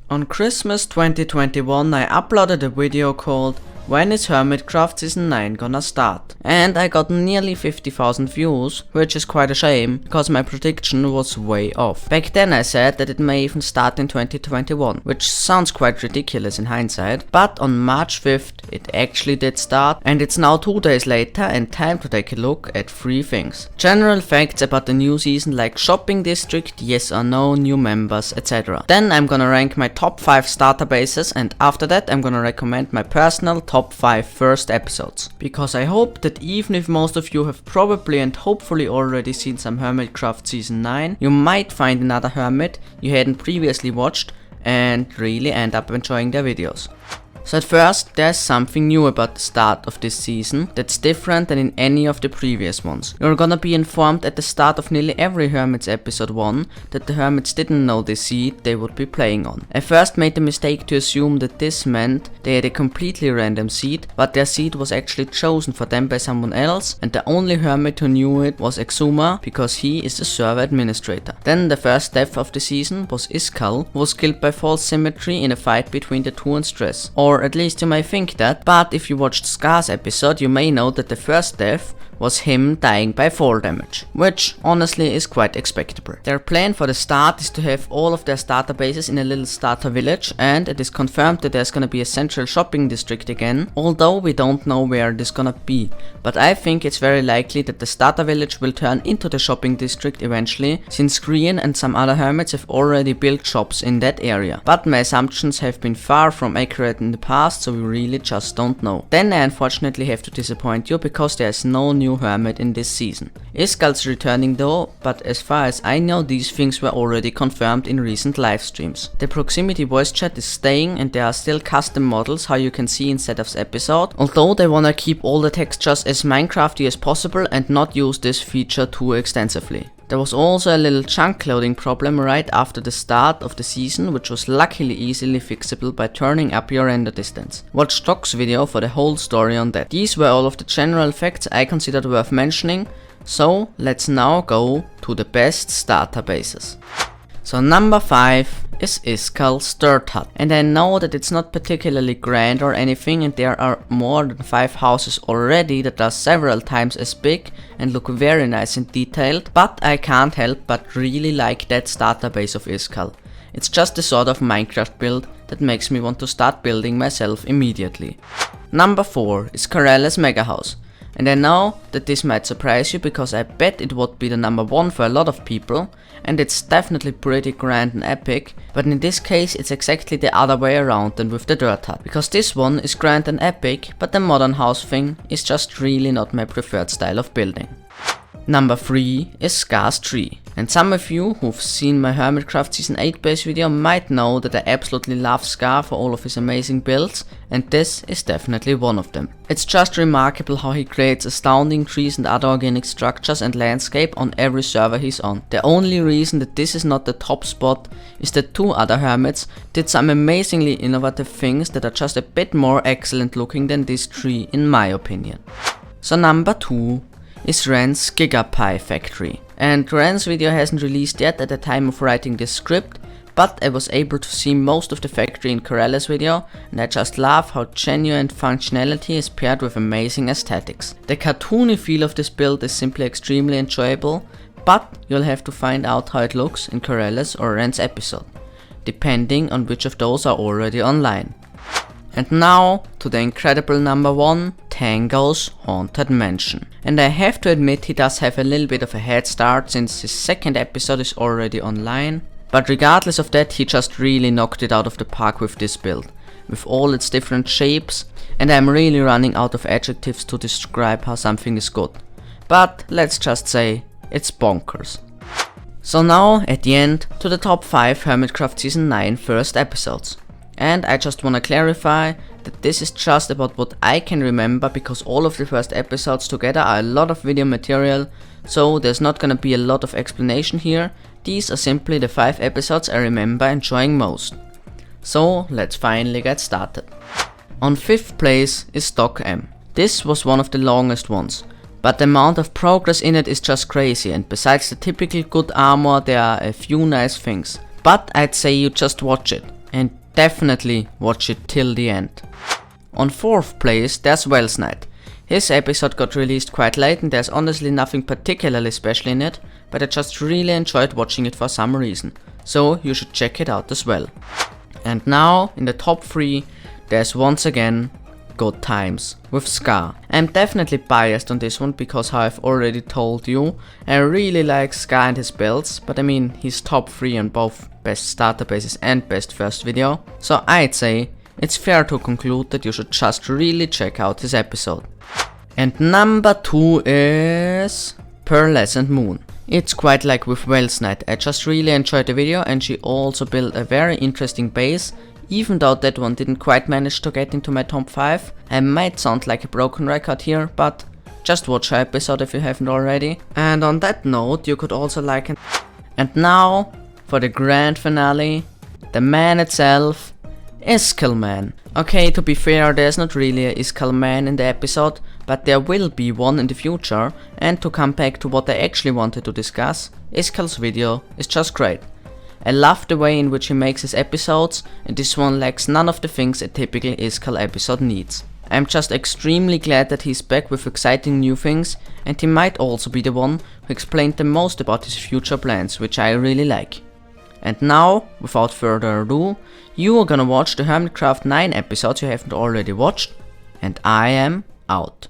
On Christmas 2021 I uploaded a video called "When is Hermitcraft Season 9 gonna start?" and I got nearly 50,000 views, which is quite a shame because my prediction was way off. Back then I said that it may even start in 2021, which sounds quite ridiculous in hindsight, but on March 5th it actually did start, and it's now 2 days later and time to take a look at 3 things. General facts about the new season like shopping district, yes or no, new members, etc. Then I'm gonna rank my top 5 starter bases, and after that I'm gonna recommend my personal top 5 first episodes. Because I hope that even if most of you have probably and hopefully already seen some Hermitcraft Season 9, you might find another Hermit you hadn't previously watched and really end up enjoying their videos. So at first, there's something new about the start of this season that's different than in any of the previous ones. You're gonna be informed at the start of nearly every Hermit's episode 1 that the Hermits didn't know the seed they would be playing on. I first made the mistake to assume that this meant they had a completely random seed, but their seed was actually chosen for them by someone else, and the only Hermit who knew it was Exuma because he is the server administrator. Then the first death of the season was Iskal, who was killed by false symmetry in a fight between the two and Stress. Or at least you may think that, but if you watched Scar's episode you may know that the first death was him dying by fall damage, which honestly is quite expectable. Their plan for the start is to have all of their starter bases in a little starter village, and it is confirmed that there's gonna be a central shopping district again, although we don't know where it is gonna be. But I think it's very likely that the starter village will turn into the shopping district eventually, since Green and some other hermits have already built shops in that area. But my assumptions have been far from accurate in the past, so we really just don't know. Then I unfortunately have to disappoint you because there's no new Hermit in this season. Iskal's returning though, but as far as I know these things were already confirmed in recent live streams. The proximity voice chat is staying, and there are still custom models how you can see in Setup's episode, although they wanna keep all the textures as Minecrafty as possible and not use this feature too extensively. There was also a little chunk loading problem right after the start of the season, which was luckily easily fixable by turning up your render distance. Watch Doc's video for the whole story on that. These were all of the general facts I considered worth mentioning, so let's now go to the best starter bases. So number 5 is Iskal's Dirt Hut, and I know that it's not particularly grand or anything, and there are more than 5 houses already that are several times as big and look very nice and detailed, but I can't help but really like that starter base of Iskal. It's just the sort of Minecraft build that makes me want to start building myself immediately. Number 4 is Corrales Mega House. And I know that this might surprise you because I bet it would be the number 1 for a lot of people, and it's definitely pretty grand and epic, but in this case it's exactly the other way around than with the Dirt Hut, because this one is grand and epic, but the modern house thing is just really not my preferred style of building. Number 3 is Scarce Tree. And some of you who've seen my Hermitcraft Season 8 base video might know that I absolutely love Scar for all of his amazing builds, and this is definitely one of them. It's just remarkable how he creates astounding trees and other organic structures and landscape on every server he's on. The only reason that this is not the top spot is that 2 other hermits did some amazingly innovative things that are just a bit more excellent looking than this tree in my opinion. So number 2 is Ren's Giga Pie Factory. And Ren's video hasn't released yet at the time of writing this script, but I was able to see most of the factory in Corrales' video, and I just love how genuine functionality is paired with amazing aesthetics. The cartoony feel of this build is simply extremely enjoyable, but you'll have to find out how it looks in Corrales or Ren's episode, depending on which of those are already online. And now to the incredible number 1, Tango's Haunted Mansion. And I have to admit he does have a little bit of a head start since his second episode is already online, but regardless of that he just really knocked it out of the park with this build, with all its different shapes, and I'm really running out of adjectives to describe how something is good. But let's just say it's bonkers. So now at the end to the top 5 Hermitcraft Season 9 first episodes. And I just wanna clarify that this is just about what I can remember, because all of the first episodes together are a lot of video material, so there's not gonna be a lot of explanation here. These are simply the 5 episodes I remember enjoying most. So let's finally get started. On 5th place is Doc M. This was one of the longest ones, but the amount of progress in it is just crazy, and besides the typical good armor there are a few nice things. But I'd say you just watch it. and definitely watch it till the end. On 4th place there's Wells Night. His episode got released quite late and there's honestly nothing particularly special in it, but I just really enjoyed watching it for some reason, so you should check it out as well. And now in the top 3 there's once again Good Times with Scar. I'm definitely biased on this one because how I've already told you, I really like Scar and his builds, but I mean he's top 3 on both best starter bases and best first video, so I'd say it's fair to conclude that you should just really check out his episode. And number 2 is Corrales and Moon. It's quite like with Wells Night, I just really enjoyed the video and she also built a very interesting base. Even though that one didn't quite manage to get into my top 5, I might sound like a broken record here, but just watch her episode if you haven't already. And on that note, you could also like it. And now, for the grand finale, the man itself, Iskallman. Okay, to be fair, there's not really a Iskallman in the episode, but there will be one in the future, and to come back to what I actually wanted to discuss, Iskall's video is just great. I love the way in which he makes his episodes, and this one lacks none of the things a typical Iskall episode needs. I'm just extremely glad that he's back with exciting new things, and he might also be the one who explained the most about his future plans, which I really like. And now, without further ado, you are gonna watch the Hermitcraft 9 episodes you haven't already watched, and I am out.